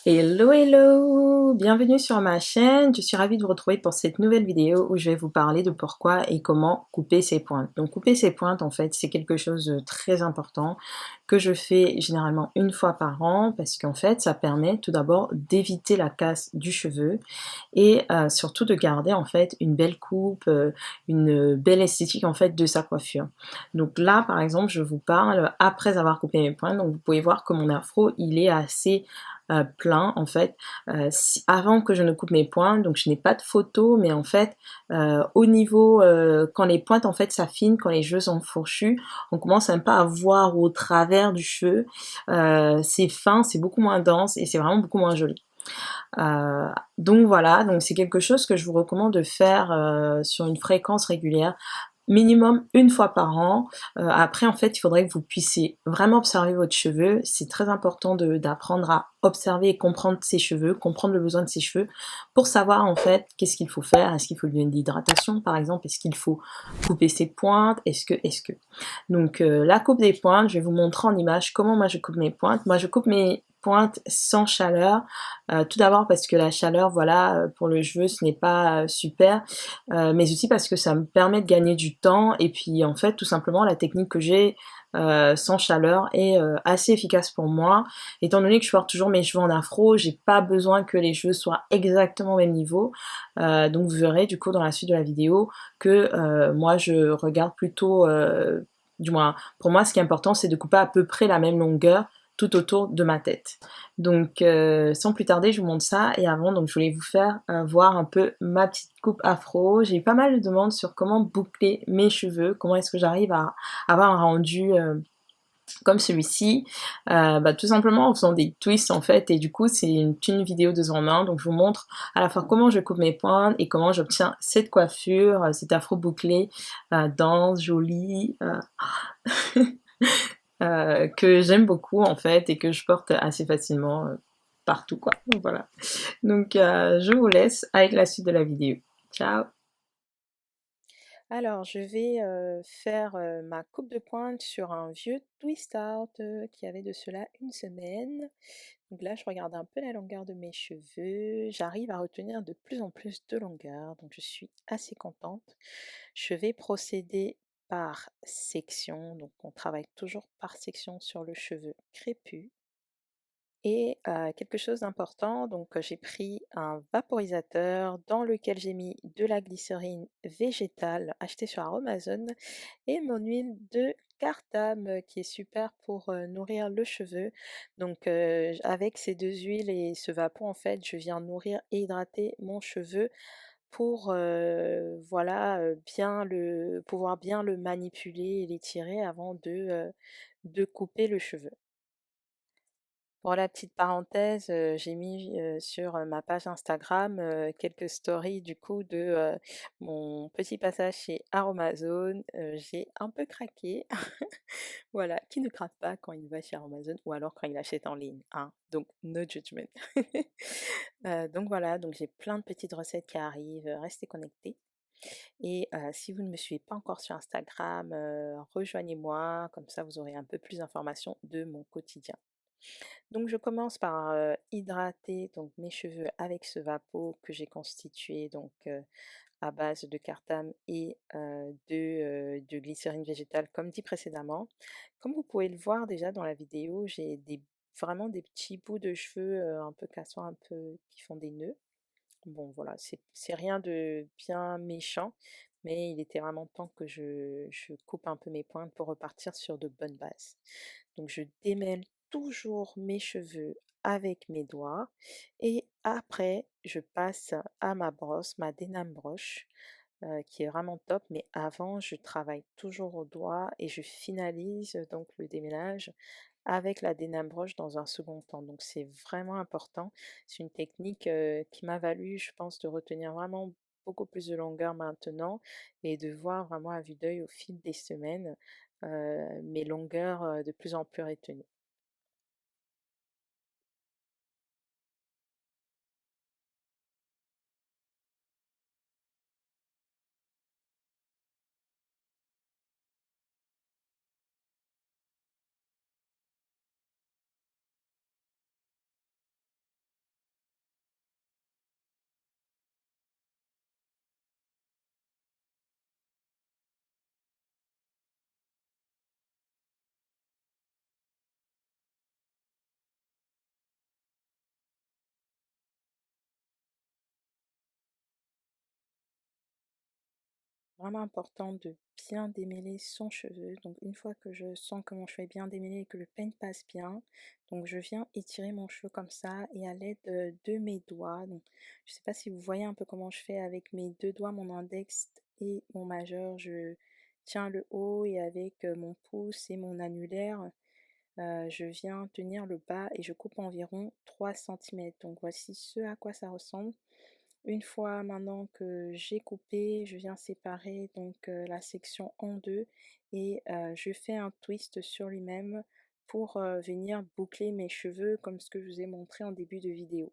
Hello, hello! Bienvenue sur ma chaîne. Je suis ravie de vous retrouver pour cette nouvelle vidéo où je vais vous parler de pourquoi et comment couper ses pointes. Donc couper ses pointes, en fait, c'est quelque chose de très important que je fais généralement une fois par an parce qu'en fait, ça permet tout d'abord d'éviter la casse du cheveu et surtout de garder en fait une belle coupe, une belle esthétique en fait de sa coiffure. Donc là, par exemple, je vous parle après avoir coupé mes pointes. Donc vous pouvez voir que mon afro, il est assez plein en fait avant que je ne coupe mes pointes, donc je n'ai pas de photo, mais en fait au niveau quand les pointes en fait s'affinent, quand les cheveux sont fourchus, on commence un peu à voir au travers du cheveu. C'est fin, c'est beaucoup moins dense et c'est vraiment beaucoup moins joli. Euh, donc voilà, donc c'est quelque chose que je vous recommande de faire sur une fréquence régulière, minimum une fois par an. Après, en fait, il faudrait que vous puissiez vraiment observer votre cheveu. C'est très important d'apprendre à observer et comprendre ses cheveux, comprendre le besoin de ses cheveux, pour savoir en fait qu'est-ce qu'il faut faire. Est-ce qu'il faut lui donner de l'hydratation, par exemple? Est-ce qu'il faut couper ses pointes? Est-ce que. Donc la coupe des pointes, je vais vous montrer en image comment moi je coupe mes pointes. Moi, je coupe mes pointes sans chaleur. Tout d'abord parce que la chaleur, voilà, pour le cheveu, ce n'est pas super, mais aussi parce que ça me permet de gagner du temps. Et puis en fait, tout simplement, la technique que j'ai sans chaleur est assez efficace pour moi. Étant donné que je porte toujours mes cheveux en afro, j'ai pas besoin que les cheveux soient exactement au même niveau. Donc vous verrez du coup dans la suite de la vidéo que moi je regarde plutôt, du moins pour moi ce qui est important c'est de couper à peu près la même longueur tout autour de ma tête. Donc sans plus tarder, je vous montre ça. Et avant, donc je voulais vous faire voir un peu ma petite coupe afro. J'ai eu pas mal de demandes sur comment boucler mes cheveux, comment est-ce que j'arrive à avoir un rendu comme celui-ci. Tout simplement en faisant des twists en fait. Et du coup, c'est une vidéo 2 en 1. Donc je vous montre à la fois comment je coupe mes pointes et comment j'obtiens cette coiffure, cette afro bouclée, dense, jolie. Que j'aime beaucoup en fait et que je porte assez facilement partout quoi. Donc voilà. Donc je vous laisse avec la suite de la vidéo. Ciao. Alors, je vais faire ma coupe de pointe sur un vieux twist out qui avait de cela une semaine. Donc là, je regarde un peu la longueur de mes cheveux. J'arrive à retenir de plus en plus de longueur, donc je suis assez contente. Je vais procéder par section, donc on travaille toujours par section sur le cheveu crépus. Et quelque chose d'important, donc j'ai pris un vaporisateur dans lequel j'ai mis de la glycérine végétale achetée sur Amazon et mon huile de cartame qui est super pour nourrir le cheveu. Donc avec ces deux huiles et ce vapeur, en fait, je viens nourrir et hydrater mon cheveu pour voilà, pouvoir bien le manipuler et l'étirer avant de couper le cheveu. Pour la petite parenthèse, j'ai mis, sur, ma page Instagram, quelques stories du coup de, mon petit passage chez Aromazone. J'ai un peu craqué. Voilà, qui ne craque pas quand il va chez Amazon ou alors quand il achète en ligne, hein, donc no judgment. Donc voilà, donc j'ai plein de petites recettes qui arrivent, restez connectés et si vous ne me suivez pas encore sur Instagram, rejoignez-moi, comme ça vous aurez un peu plus d'informations de mon quotidien. Donc je commence par hydrater donc mes cheveux avec ce vapeau que j'ai constitué donc à base de cartame et de glycérine végétale comme dit précédemment. Comme vous pouvez le voir déjà dans la vidéo, j'ai vraiment des petits bouts de cheveux un peu cassants, un peu qui font des nœuds. Bon voilà, c'est rien de bien méchant, mais il était vraiment temps que je coupe un peu mes pointes pour repartir sur de bonnes bases. Donc je démêle toujours mes cheveux avec mes doigts et après je passe à ma brosse, ma Denam Brush, qui est vraiment top, mais avant je travaille toujours au doigt et je finalise donc le démêlage avec la Denam Brush dans un second temps. Donc c'est vraiment important. C'est une technique qui m'a valu, je pense, de retenir vraiment beaucoup plus de longueur maintenant et de voir vraiment à vue d'œil au fil des semaines mes longueurs de plus en plus retenues. vraiment important de bien démêler son cheveu. Donc une fois que je sens que mon cheveu est bien démêlé et que le peigne passe bien, donc je viens étirer mon cheveu comme ça et à l'aide de mes doigts. Donc je sais pas si vous voyez un peu comment je fais avec mes deux doigts, mon index et mon majeur, je tiens le haut et avec mon pouce et mon annulaire, je viens tenir le bas et je coupe environ 3 centimètres. Donc voici ce à quoi ça ressemble. Une fois maintenant que j'ai coupé, je viens séparer donc la section en deux et je fais un twist sur lui-même pour venir boucler mes cheveux comme ce que je vous ai montré en début de vidéo.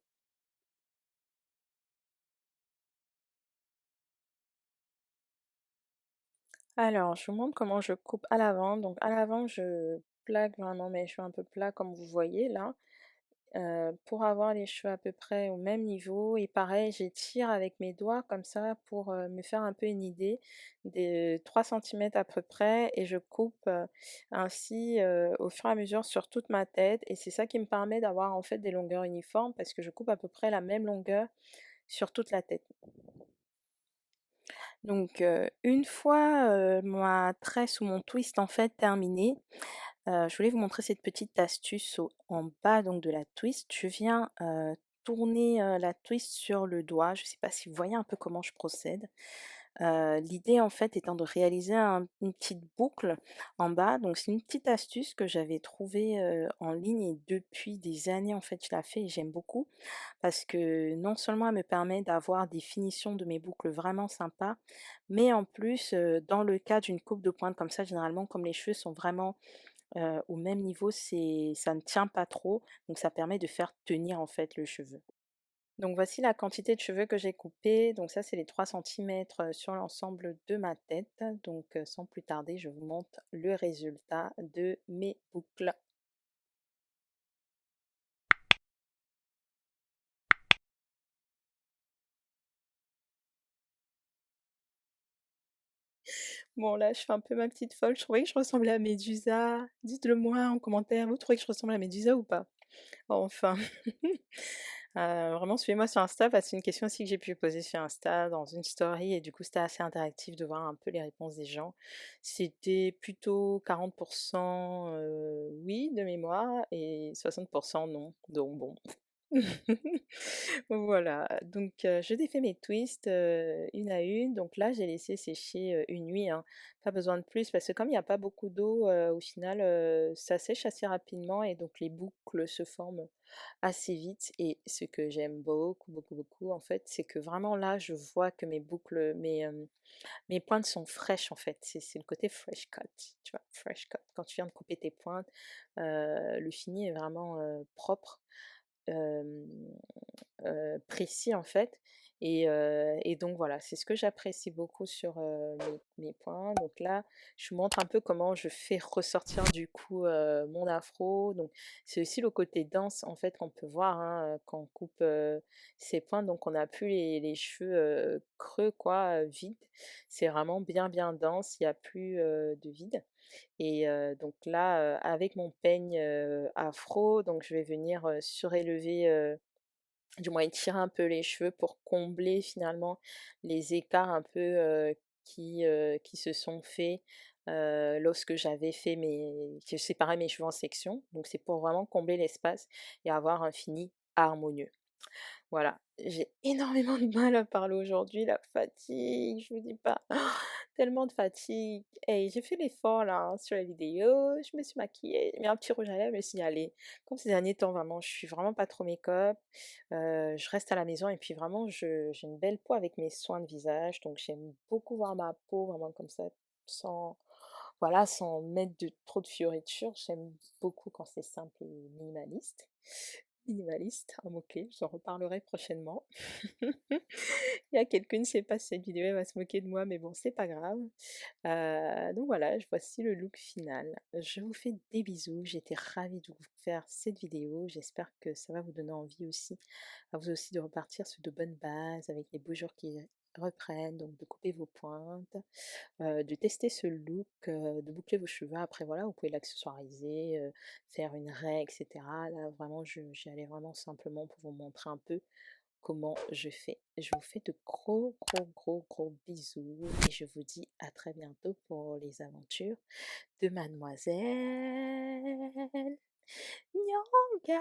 Alors, je vous montre comment je coupe à l'avant. Donc à l'avant, je plaque vraiment mes cheveux un peu plats comme vous voyez là. Pour avoir les cheveux à peu près au même niveau et pareil j'étire avec mes doigts comme ça pour, me faire un peu une idée des 3 centimètres à peu près et je coupe, ainsi, au fur et à mesure sur toute ma tête et c'est ça qui me permet d'avoir en fait des longueurs uniformes parce que je coupe à peu près la même longueur sur toute la tête. Donc, une fois, ma tresse ou mon twist en fait terminé, je voulais vous montrer cette petite astuce en bas donc de la twist. Je viens tourner la twist sur le doigt. Je ne sais pas si vous voyez un peu comment je procède. L'idée en fait étant de réaliser une petite boucle en bas. Donc c'est une petite astuce que j'avais trouvée en ligne et depuis des années en fait je la fais et j'aime beaucoup parce que non seulement elle me permet d'avoir des finitions de mes boucles vraiment sympas, mais en plus dans le cas d'une coupe de pointe comme ça, généralement comme les cheveux sont vraiment au même niveau, ça ne tient pas trop, donc ça permet de faire tenir en fait le cheveu. Donc voici la quantité de cheveux que j'ai coupés, donc ça c'est les 3 centimètres sur l'ensemble de ma tête, donc sans plus tarder je vous montre le résultat de mes boucles. Bon là je fais un peu ma petite folle, je trouvais que je ressemblais à Médusa, dites-le moi en commentaire, vous trouvez que je ressemble à Médusa ou pas? Enfin. Vraiment suivez-moi sur Insta parce que c'est une question aussi que j'ai pu poser sur Insta dans une story et du coup c'était assez interactif de voir un peu les réponses des gens. C'était plutôt 40 oui de mémoire et 60 non, donc bon. Voilà, donc je défais mes twists, une à une. Donc là, j'ai laissé sécher, une nuit, hein. Pas besoin de plus parce que comme il y a pas beaucoup d'eau, au final, ça sèche assez rapidement et donc les boucles se forment assez vite et ce que j'aime beaucoup, beaucoup, beaucoup, en fait, c'est que vraiment là, je vois que mes boucles, mes pointes sont fraîches, en fait. C'est le côté fresh cut, tu vois? Fresh cut. Quand tu viens de couper tes pointes, le fini est vraiment, propre. Hem précis en fait et donc voilà, c'est ce que j'apprécie beaucoup sur, mes points. Donc là, je vous montre un peu comment je fais ressortir du coup, mon afro. Donc c'est aussi le côté dense en fait qu'on peut voir, hein, quand on coupe, ses points. Donc on n'a plus les cheveux, creux quoi, vides. C'est vraiment bien, bien dense, il y a plus, de vide et donc là, avec mon peigne, afro, donc je vais venir, surélever, du moins étirer un peu les cheveux pour combler finalement les écarts un peu, qui se sont faits, lorsque j'avais fait mes que je séparais mes cheveux en sections. Donc c'est pour vraiment combler l'espace et avoir un fini harmonieux. Voilà, j'ai énormément de mal à parler aujourd'hui, la fatigue, je vous dis pas, tellement de fatigue. Et j'ai fait l'effort là, hein, sur la vidéo, je me suis maquillée, j'ai mis un petit rouge à lèvres, je me suis dit: «Allez», comme ces derniers temps vraiment, je suis vraiment pas trop make-up, je reste à la maison et puis vraiment j'ai une belle peau avec mes soins de visage, donc j'aime beaucoup voir ma peau vraiment comme ça, sans voilà, sans mettre de trop de fioritures. J'aime beaucoup quand c'est simple et minimaliste. Minimaliste, un mot-clé, j'en reparlerai prochainement. Il y a quelqu'un, je ne sais pas si cette vidéo elle va se moquer de moi, mais bon, c'est pas grave. Donc voilà, voici le look final. Je vous fais des bisous, j'étais ravie de vous faire cette vidéo. J'espère que ça va vous donner envie aussi, à vous aussi de repartir sur de bonnes bases avec les beaux jours qui reprennent, donc de couper vos pointes, de tester ce look, de boucler vos cheveux. Après voilà, vous pouvez l'accessoiriser, faire une raie et cetera. Là vraiment j'y allais vraiment simplement pour vous montrer un peu comment je fais. Je vous fais de gros, gros, gros, gros bisous et je vous dis à très bientôt pour les aventures de mademoiselle Nyanga.